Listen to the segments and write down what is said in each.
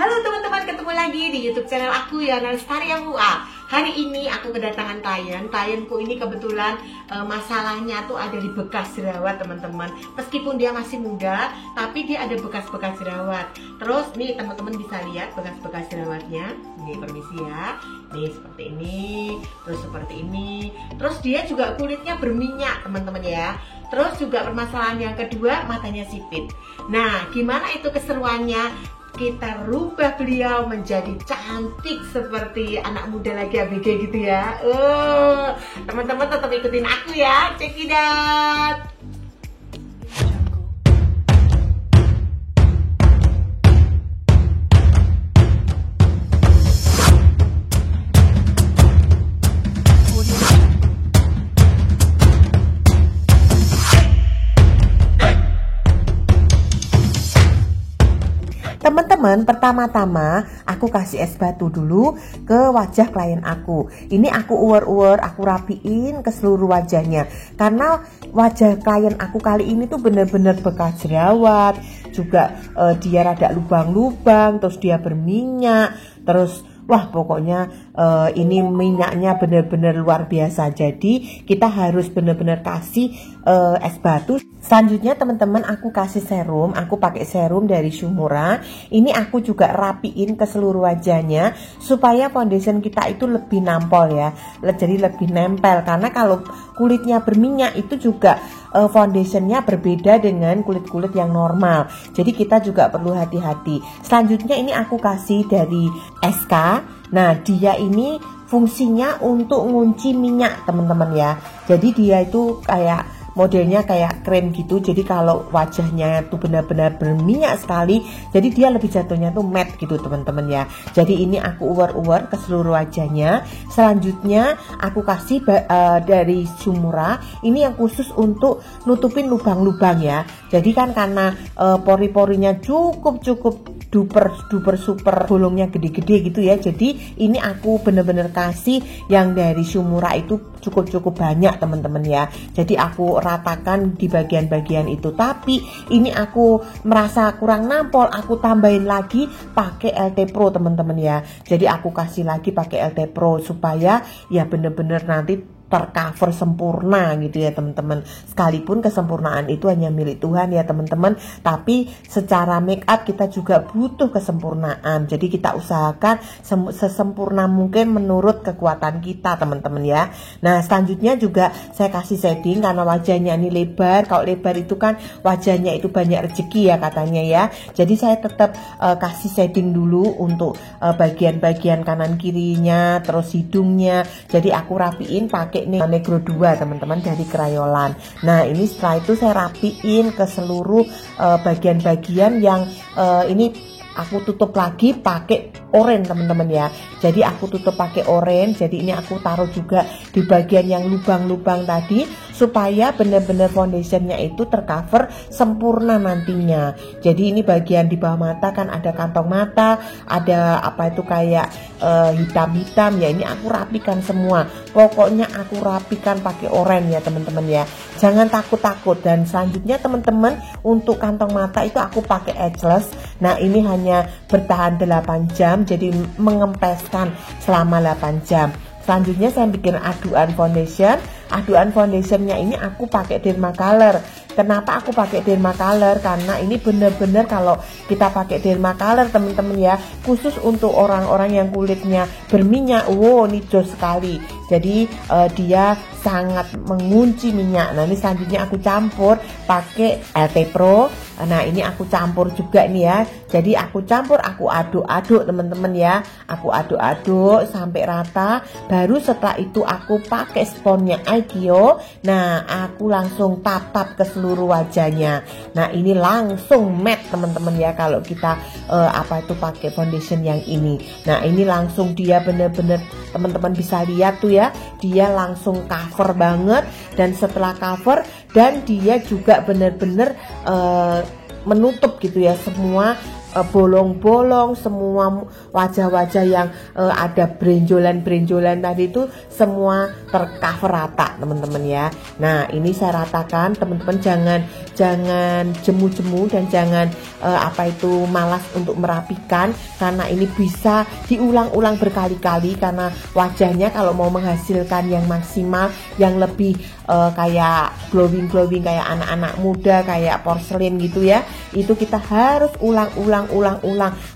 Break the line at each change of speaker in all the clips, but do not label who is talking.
Halo teman-teman, ketemu lagi di YouTube channel aku ya, Lestari MUA. Hari ini aku kedatangan klienku ini kebetulan masalahnya tuh ada di bekas jerawat teman-teman. Meskipun dia masih muda, tapi dia ada bekas-bekas jerawat. Terus nih teman-teman bisa lihat bekas-bekas jerawatnya. Nih permisi ya. Nih seperti ini, terus seperti ini. Terus dia juga kulitnya berminyak teman-teman ya. Terus juga permasalahan yang kedua, matanya sipit. Nah, gimana itu keseruannya? Kita rubah beliau menjadi cantik seperti anak muda lagi ABG gitu ya. Teman-teman tetap ikutin aku ya. Check it out. Teman-teman, pertama-tama aku kasih es batu dulu ke wajah klien aku. Ini aku uwer-uwer, aku rapiin ke seluruh wajahnya. Karena wajah klien aku kali ini tuh bener-bener bekas jerawat, juga dia rada lubang-lubang, terus dia berminyak, terus wah pokoknya ini minyaknya bener-bener luar biasa. Jadi kita harus bener-bener kasih es batu. Selanjutnya teman-teman aku kasih serum. Aku pakai serum dari Shumura. Ini aku juga rapiin ke seluruh wajahnya supaya foundation kita itu lebih nampol ya, jadi lebih nempel. Karena kalau kulitnya berminyak itu juga foundationnya berbeda dengan kulit-kulit yang normal. Jadi kita juga perlu hati-hati. Selanjutnya ini aku kasih dari SK. Nah dia ini fungsinya untuk ngunci minyak teman-teman ya. Jadi dia itu kayak modelnya kayak krim gitu. Jadi kalau wajahnya tuh benar-benar berminyak sekali, jadi dia lebih jatuhnya tuh matte gitu teman-teman ya. Jadi ini aku uwer-uwer ke seluruh wajahnya. Selanjutnya aku kasih dari Shumura. Ini yang khusus untuk nutupin lubang-lubang ya. Jadi kan karena pori-porinya cukup duper super, bolongnya gede-gede gitu ya. Jadi ini aku bener-bener kasih yang dari Shumura itu cukup banyak teman-teman ya. Jadi aku ratakan di bagian-bagian itu. Tapi ini aku merasa kurang nampol, aku tambahin lagi pakai LT Pro teman-teman ya. Jadi aku kasih lagi pakai LT Pro supaya ya bener-bener nanti tercover sempurna gitu ya teman-teman. Sekalipun kesempurnaan itu hanya milik Tuhan ya teman-teman, tapi secara make up kita juga butuh kesempurnaan. Jadi kita usahakan sesempurna mungkin menurut kekuatan kita teman-teman ya. Nah selanjutnya juga saya kasih shading karena wajahnya ini lebar. Kalau lebar itu kan wajahnya itu banyak rezeki ya katanya ya. Jadi saya tetap kasih shading dulu untuk bagian-bagian kanan kirinya, terus hidungnya. Jadi aku rapiin pakai ini Negro 2 teman-teman dari Crayolan. Nah ini setelah itu saya rapiin ke seluruh bagian-bagian yang ini aku tutup lagi pakai oranye teman-teman ya. Jadi aku tutup pakai oranye. Jadi ini aku taruh juga di bagian yang lubang-lubang tadi supaya benar-benar foundationnya itu tercover sempurna nantinya. Jadi ini bagian di bawah mata kan ada kantong mata, ada apa itu kayak hitam-hitam ya. Ini aku rapikan semua. Pokoknya aku rapikan pakai oranye ya teman-teman ya. Jangan takut-takut. Dan selanjutnya teman-teman untuk kantong mata itu aku pakai edgeless. Nah ini hanya bertahan 8 jam, jadi mengempeskan selama 8 jam. Selanjutnya saya bikin aduan foundation. Aduan foundationnya ini aku pakai Dermacolor. Kenapa aku pakai Dermacolor? Karena ini bener-bener kalau kita pakai Dermacolor teman-teman ya, khusus untuk orang-orang yang kulitnya berminyak. Wow, ini jos sekali. Jadi dia sangat mengunci minyak. Nah ini selanjutnya aku campur pakai LT Pro. Nah ini aku campur juga nih ya. Jadi aku campur, aku aduk-aduk teman-teman ya. Aku aduk-aduk sampai rata. Baru setelah itu aku pakai sponnya Aikio. Nah aku langsung tap-tap ke seluruh wajahnya. Nah ini langsung matte teman-teman ya kalau kita apa itu pakai foundation yang ini. Nah ini langsung dia bener-bener teman-teman bisa lihat tuh ya, dia langsung cover banget. Dan setelah cover dan dia juga bener-bener menutup gitu ya semua bolong-bolong, semua wajah-wajah yang ada brenjolan-brenjolan tadi itu semua tercover rata teman-teman ya. Nah ini saya ratakan, teman-teman jangan jemu-jemu dan jangan malas untuk merapikan, karena ini bisa diulang-ulang berkali-kali, karena wajahnya kalau mau menghasilkan yang maksimal, yang lebih kayak glowing kayak anak-anak muda, kayak porselin gitu ya, itu kita harus ulang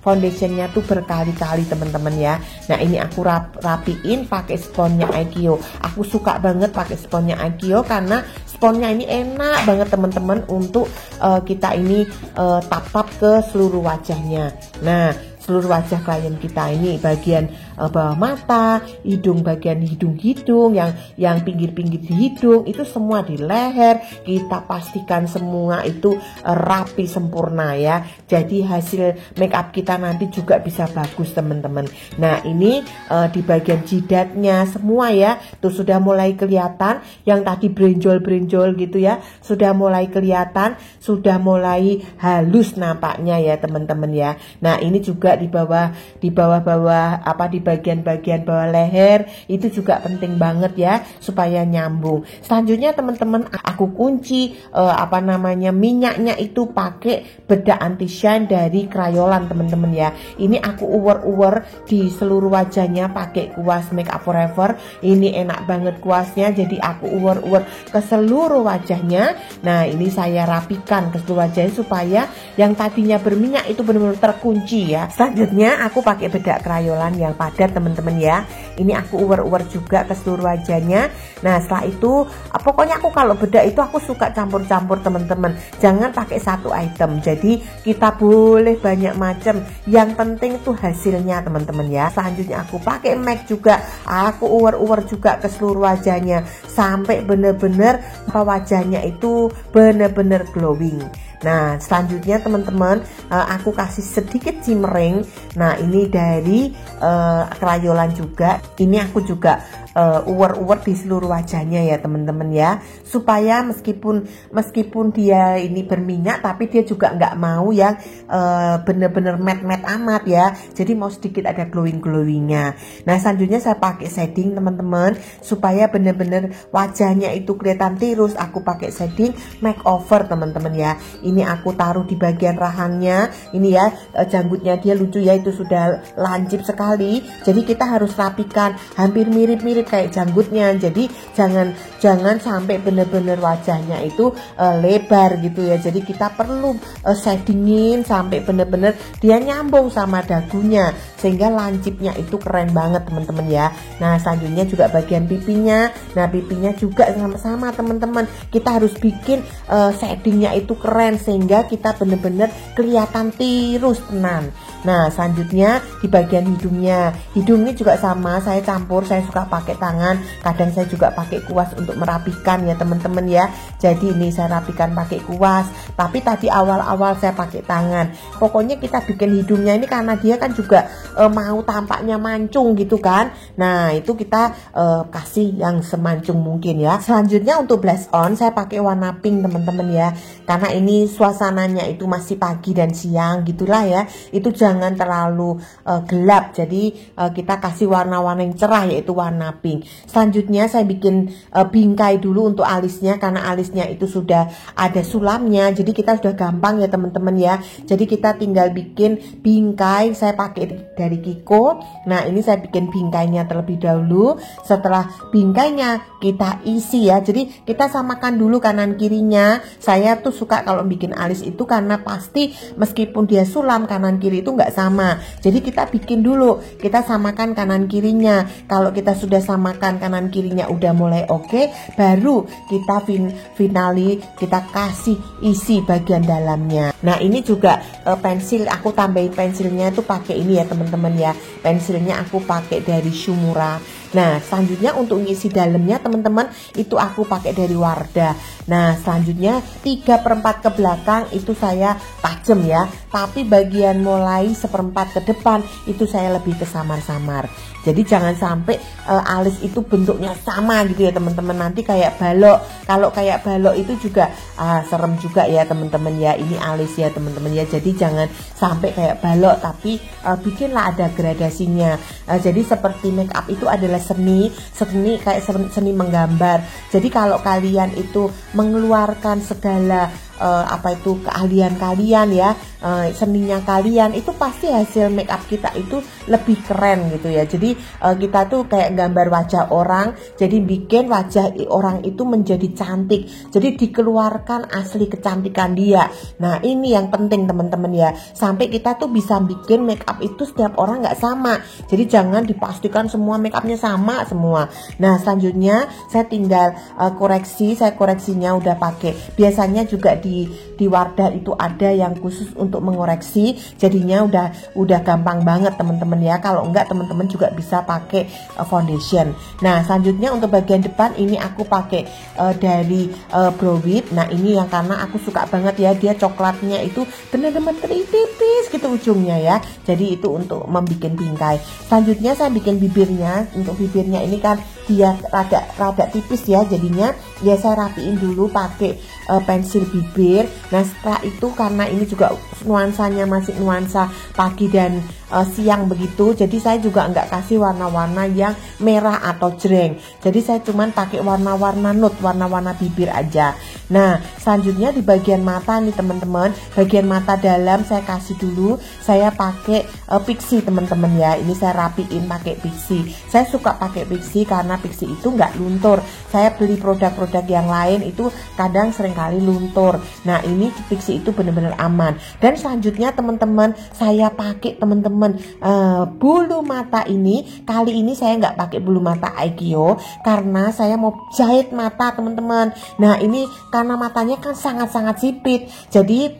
foundationnya tuh berkali-kali teman-teman ya. Nah ini aku rapiin pakai sponnya Aikyo. Aku suka banget pakai sponnya Aikyo karena sponnya ini enak banget teman-teman untuk kita ini tap-tap ke seluruh wajahnya. Nah seluruh wajah klien kita ini, bagian bawah mata, hidung, bagian hidung yang pinggir-pinggir di hidung, itu semua di leher, kita pastikan semua itu rapi sempurna ya. Jadi hasil make up kita nanti juga bisa bagus teman-teman. Nah ini di bagian jidatnya semua ya, tuh sudah mulai kelihatan yang tadi brenjol gitu ya, sudah mulai kelihatan, sudah mulai halus nampaknya ya teman-teman ya. Nah ini juga di bawah-bawah di bagian-bagian bawah leher itu juga penting banget ya supaya nyambung. Selanjutnya teman-teman aku kunci minyaknya itu pakai bedak anti shine dari Crayolan teman-teman ya. Ini aku uwer di seluruh wajahnya pakai kuas Make Up Forever. Ini enak banget kuasnya, jadi aku uwer ke seluruh wajahnya. Nah ini saya rapikan ke seluruh wajahnya supaya yang tadinya berminyak itu benar-benar terkunci ya. Selanjutnya aku pakai bedak Crayolan yang padat teman-teman ya. Ini aku uwer juga ke seluruh wajahnya. Nah setelah itu pokoknya aku kalau bedak itu aku suka campur-campur teman-teman. Jangan pakai satu item. Jadi kita boleh banyak macam. Yang penting tuh hasilnya teman-teman ya. Selanjutnya aku pakai MAC juga. Aku uwer juga ke seluruh wajahnya sampai bener-bener wajahnya itu bener-bener glowing. Nah selanjutnya teman-teman aku kasih sedikit shimmering. Nah ini dari Crayolan juga. Ini aku juga uwer di seluruh wajahnya ya teman-teman ya, supaya meskipun dia ini berminyak tapi dia juga nggak mau yang bener-bener matte amat ya, jadi mau sedikit ada glowingnya. Nah selanjutnya saya pakai shading teman-teman supaya bener-bener wajahnya itu kelihatan tirus. Aku pakai shading makeover teman-teman ya. Ini aku taruh di bagian rahangnya. Ini ya janggutnya dia lucu ya, itu sudah lancip sekali, jadi kita harus rapikan hampir mirip kayak janggutnya. Jadi jangan sampai bener-bener wajahnya itu lebar gitu ya. Jadi kita perlu shadingin sampai bener-bener dia nyambung sama dagunya sehingga lancipnya itu keren banget teman-teman ya. Nah selanjutnya juga bagian pipinya. Nah pipinya juga sama-sama teman-teman, kita harus bikin shadingnya itu keren sehingga kita bener-bener kelihatan tirus tenan. Nah selanjutnya di bagian hidungnya juga sama, saya campur, saya suka pakai tangan, kadang saya juga pakai kuas untuk merapikan ya teman-teman ya. Jadi ini saya rapikan pakai kuas, tapi tadi awal-awal saya pakai tangan. Pokoknya kita bikin hidungnya ini karena dia kan juga mau tampaknya mancung gitu kan. Nah itu kita kasih yang semancung mungkin ya. Selanjutnya untuk blush on saya pakai warna pink teman-teman ya, karena ini suasananya itu masih pagi dan siang gitulah ya, itu jangan terlalu gelap, jadi kita kasih warna-warna yang cerah yaitu warna pink. Selanjutnya saya bikin bingkai dulu untuk alisnya, karena alisnya itu sudah ada sulamnya, jadi kita sudah gampang ya teman-teman ya. Jadi kita tinggal bikin bingkai, saya pakai dari Kiko. Nah ini saya bikin bingkainya terlebih dahulu, setelah bingkainya kita isi ya, jadi kita samakan dulu kanan kirinya. Saya tuh suka kalau bikin alis itu karena pasti meskipun dia sulam kanan kiri itu nggak sama, jadi kita bikin dulu, kita samakan kanan kirinya. Kalau kita sudah samakan kanan kirinya udah mulai oke, baru kita finali, kita kasih isi bagian dalamnya. Nah ini juga pensil, aku tambahin pensilnya itu pakai ini ya teman-teman ya, pensilnya aku pakai dari Shumura. Nah selanjutnya untuk ngisi dalamnya teman-teman itu aku pakai dari Wardah. Nah selanjutnya 3/4 ke belakang itu saya tajam ya, tapi bagian mulai 1/4 ke depan itu saya lebih ke samar-samar. Jadi jangan sampai alis itu bentuknya sama gitu ya teman-teman, nanti kayak balok. Kalau kayak balok itu juga serem juga ya teman-teman ya, ini alis ya teman-teman ya. Jadi jangan sampai kayak balok, tapi bikinlah ada gradasinya. Jadi seperti make up itu adalah seni kayak seni menggambar. Jadi kalau kalian itu mengeluarkan segala keahlian kalian ya, seninya kalian, itu pasti hasil make up kita itu lebih keren gitu ya. Jadi kita tuh kayak gambar wajah orang, jadi bikin wajah orang itu menjadi cantik, jadi dikeluarkan asli kecantikan dia. Nah ini yang penting teman-teman ya, sampai kita tuh bisa bikin make up itu setiap orang nggak sama. Jadi jangan dipastikan semua make upnya sama semua. Nah selanjutnya saya tinggal koreksi, saya koreksinya udah pakai, biasanya juga di Wardah itu ada yang khusus untuk mengoreksi, jadinya udah gampang banget teman-teman ya. Kalau enggak teman-teman juga bisa pakai foundation. Nah selanjutnya untuk bagian depan ini aku pakai dari Brow Whip. Nah ini yang karena aku suka banget ya, dia coklatnya itu benar-benar tipis gitu ujungnya ya, jadi itu untuk membuat bingkai. Selanjutnya saya bikin bibirnya. Untuk bibirnya ini kan dia rada tipis ya, jadinya ya saya rapiin dulu pakai pensil bibir. Nah setelah itu karena ini juga nuansanya masih nuansa pagi dan siang begitu, jadi saya juga nggak kasih warna-warna yang merah atau jreng, jadi saya cuman pakai warna-warna nude, warna-warna bibir aja. Nah selanjutnya di bagian mata nih teman-teman, bagian mata dalam saya kasih dulu, saya pakai pixie teman-teman ya. Ini saya rapiin pakai pixie. Saya suka pakai pixie karena pixie itu nggak luntur. Saya beli produk-produk yang lain itu kadang seringkali luntur. Nah ini pixie itu benar-benar aman. Dan selanjutnya teman-teman saya pakai bulu mata ini. Kali ini saya nggak pakai bulu mata Aikyo karena saya mau jahit mata teman-teman. Nah ini karena matanya kan sangat-sangat sipit, jadi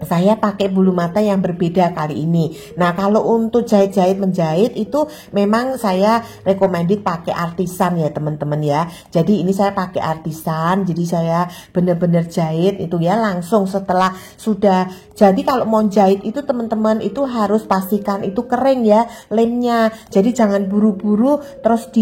saya pakai bulu mata yang berbeda kali ini. Nah kalau untuk jahit-jahit menjahit itu memang saya recommended pakai artisan ya teman-teman ya. Jadi ini saya pakai artisan, jadi saya bener-bener jahit itu ya langsung setelah sudah. Jadi kalau mau jahit itu teman-teman itu harus pastikan itu kering ya lemnya. Jadi jangan buru-buru terus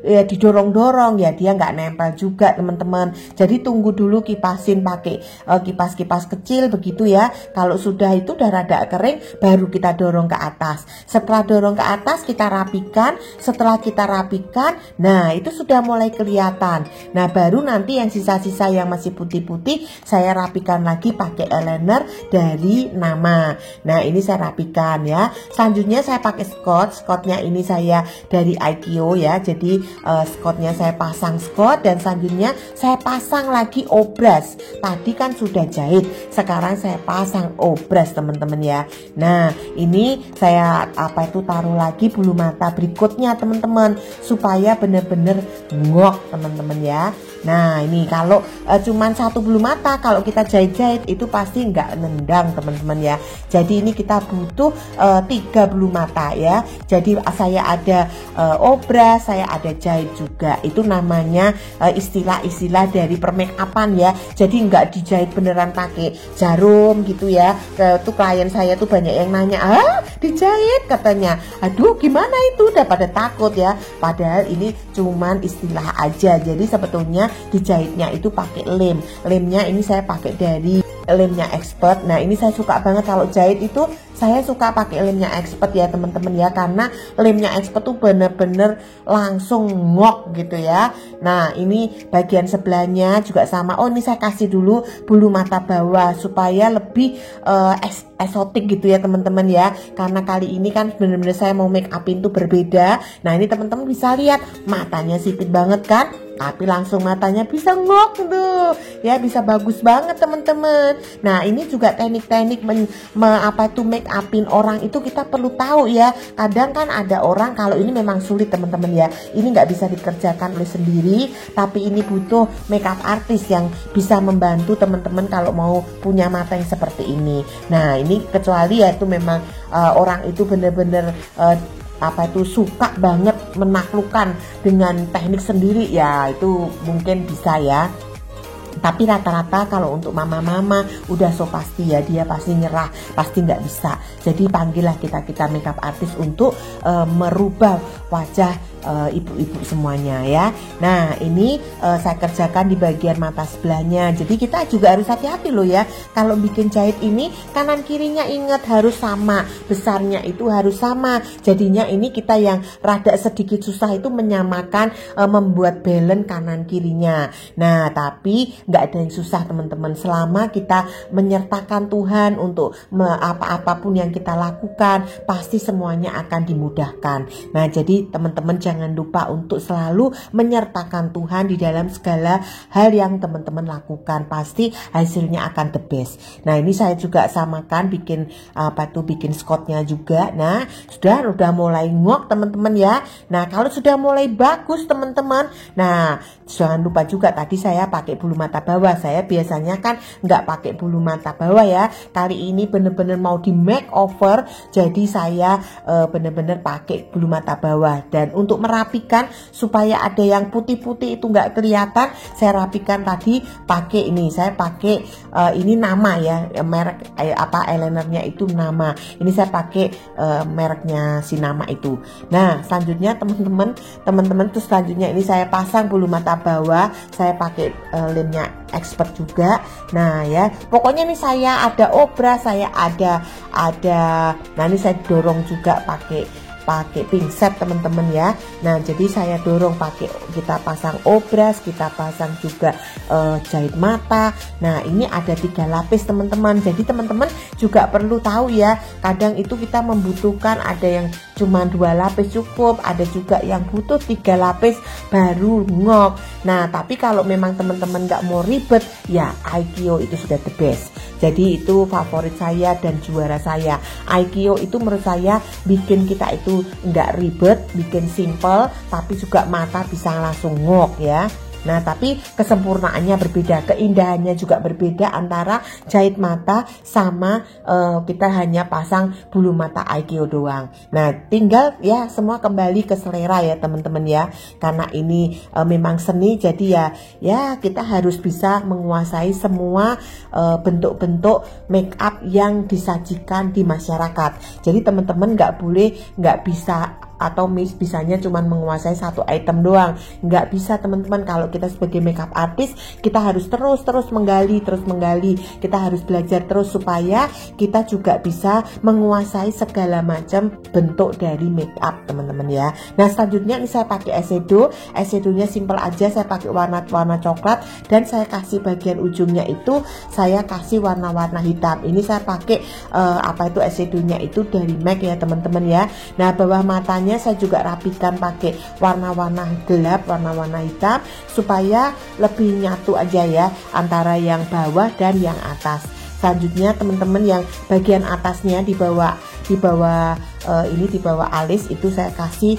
didorong-dorong ya, dia nggak nempel juga teman-teman. Jadi tunggu dulu, kipasin pakai kipas-kipas kecil begitu ya. Kalau sudah itu udah rada kering baru kita dorong ke atas. Setelah dorong ke atas kita rapikan. Setelah kita rapikan, nah itu sudah mulai kelihatan. Nah baru nanti yang sisa-sisa yang masih putih-putih saya rapikan lagi pakai eyeliner dari Nama. Nah ini saya rapikan ya. Selanjutnya saya pakai Scotch-nya ini saya dari Aikyo ya. Jadi Scotch-nya saya pasang Scotch, dan selanjutnya saya pasang lagi obras. Tadi kan sudah jahit, sekarang saya pasang obras teman-teman ya. Nah ini saya taruh lagi bulu mata berikutnya teman-teman, supaya benar-benar ngok teman-teman ya. Nah ini kalau cuman satu bulu mata, kalau kita jahit-jahit itu pasti nggak nendang teman-teman ya. Jadi ini kita butuh 3 bulu mata ya. Jadi saya ada obras, saya ada jahit juga. Itu namanya istilah-istilah dari permake-upan ya. Jadi nggak dijahit beneran pakai jarum gitu ya. Tuh klien saya tuh banyak yang nanya, dijahit katanya. Aduh gimana itu, udah pada takut ya. Padahal ini cuman istilah aja. Jadi sebetulnya dijahitnya itu pakai lem. Lemnya ini saya pakai dari lemnya Expert. Nah ini saya suka banget kalau jahit itu, saya suka pakai lemnya Expert ya teman-teman ya, karena lemnya Expert tuh bener-bener langsung ngok gitu ya. Nah ini bagian sebelahnya juga sama. Oh ini saya kasih dulu bulu mata bawah supaya lebih esotik gitu ya teman-teman ya, karena kali ini kan bener-bener saya mau make upin tuh berbeda. Nah ini teman-teman bisa lihat matanya sipit banget kan, tapi langsung matanya bisa ngok tuh ya, bisa bagus banget teman-teman. Nah ini juga teknik-teknik make upin orang itu kita perlu tahu ya. Kadang kan ada orang kalau ini memang sulit teman-teman ya, ini nggak bisa dikerjakan oleh sendiri, tapi ini butuh makeup artist yang bisa membantu teman-teman kalau mau punya mata yang seperti ini. Nah ini kecuali ya itu memang orang itu bener-bener suka banget menaklukkan dengan teknik sendiri, ya itu mungkin bisa ya. Tapi rata-rata kalau untuk mama-mama udah so pasti ya, dia pasti nyerah, pasti nggak bisa. Jadi panggillah kita makeup artist untuk merubah wajah ibu-ibu semuanya ya. Nah ini saya kerjakan di bagian mata sebelahnya. Jadi kita juga harus hati-hati loh ya. Kalau bikin jahit ini kanan kirinya ingat harus sama, besarnya itu harus sama. Jadinya ini kita yang rada sedikit susah itu menyamakan, membuat balance kanan kirinya. Nah tapi nggak ada yang susah teman-teman, selama kita menyertakan Tuhan untuk apapun yang kita lakukan, pasti semuanya akan dimudahkan. Nah jadi teman-teman jangan lupa untuk selalu menyertakan Tuhan di dalam segala hal yang teman-teman lakukan, pasti hasilnya akan the best. Nah ini saya juga samakan bikin bikin skotnya juga. Nah sudah mulai ngok teman-teman ya. Nah kalau sudah mulai bagus teman-teman, nah jangan lupa juga tadi saya pakai bulu mata bawah. Saya biasanya kan nggak pakai bulu mata bawah ya. Kali ini bener-bener mau di makeover, jadi saya bener-bener pakai bulu mata bawah. Dan untuk merapikan supaya ada yang putih-putih itu nggak kelihatan, saya rapikan tadi pakai ini. Saya pakai ini nama ya, merek eyelinernya itu nama. Ini saya pakai mereknya si nama itu. Nah selanjutnya teman-teman tuh selanjutnya ini saya pasang bulu mata bawah. Saya pakai lemnya expert juga. Nah ya pokoknya nih saya ada obras, saya ada nah ini saya dorong juga pakai pinset teman-teman ya. Nah jadi saya dorong pakai, kita pasang obras, kita pasang juga jahit mata. Nah ini ada 3 lapis teman-teman. Jadi teman-teman juga perlu tahu ya, kadang itu kita membutuhkan ada yang cuma 2 lapis cukup, ada juga yang butuh 3 lapis baru ngok. Nah tapi kalau memang teman-teman nggak mau ribet ya, Aikio itu sudah the best. Jadi itu favorit saya dan juara saya. Aikio itu menurut saya bikin kita itu nggak ribet, bikin simple, tapi juga mata bisa langsung ngok ya. Nah tapi kesempurnaannya berbeda, keindahannya juga berbeda antara jahit mata sama kita hanya pasang bulu mata Aikio doang. Nah tinggal ya semua kembali ke selera ya teman-teman ya. Karena ini memang seni, jadi ya kita harus bisa menguasai semua bentuk-bentuk make up yang disajikan di masyarakat. Jadi teman-teman nggak bisa atau bisanya cuma menguasai satu item doang. Nggak bisa teman-teman. Kalau kita sebagai makeup artist, kita harus terus menggali, kita harus belajar terus supaya kita juga bisa menguasai segala macam bentuk dari makeup teman-teman ya. Nah selanjutnya ini saya pakai eyeshadownya simple aja, saya pakai warna coklat dan saya kasih bagian ujungnya itu saya kasih warna-warna hitam. Ini saya pakai eyeshadownya itu dari MAC ya teman-teman ya. Nah bawah matanya saya juga rapikan pakai warna-warna gelap, warna-warna hitam supaya lebih nyatu aja ya antara yang bawah dan yang atas. Selanjutnya teman-teman yang bagian atasnya di bawah alis itu saya kasih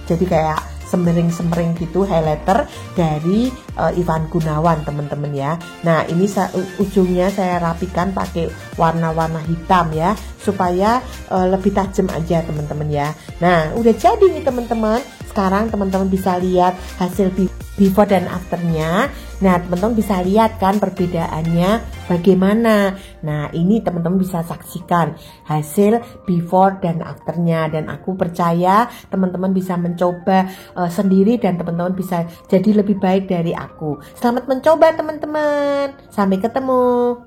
jadi kayak semering gitu highlighter dari Ivan Gunawan teman-teman ya. Nah ini ujungnya saya rapikan pakai warna-warna hitam ya supaya lebih tajam aja teman-teman ya. Nah udah jadi nih teman-teman. Sekarang teman-teman bisa lihat hasil before dan afternya. Nah teman-teman bisa lihat kan perbedaannya bagaimana. Nah ini teman-teman bisa saksikan hasil before dan afternya. Dan aku percaya teman-teman bisa mencoba sendiri dan teman-teman bisa jadi lebih baik dari aku. Selamat mencoba teman-teman. Sampai ketemu.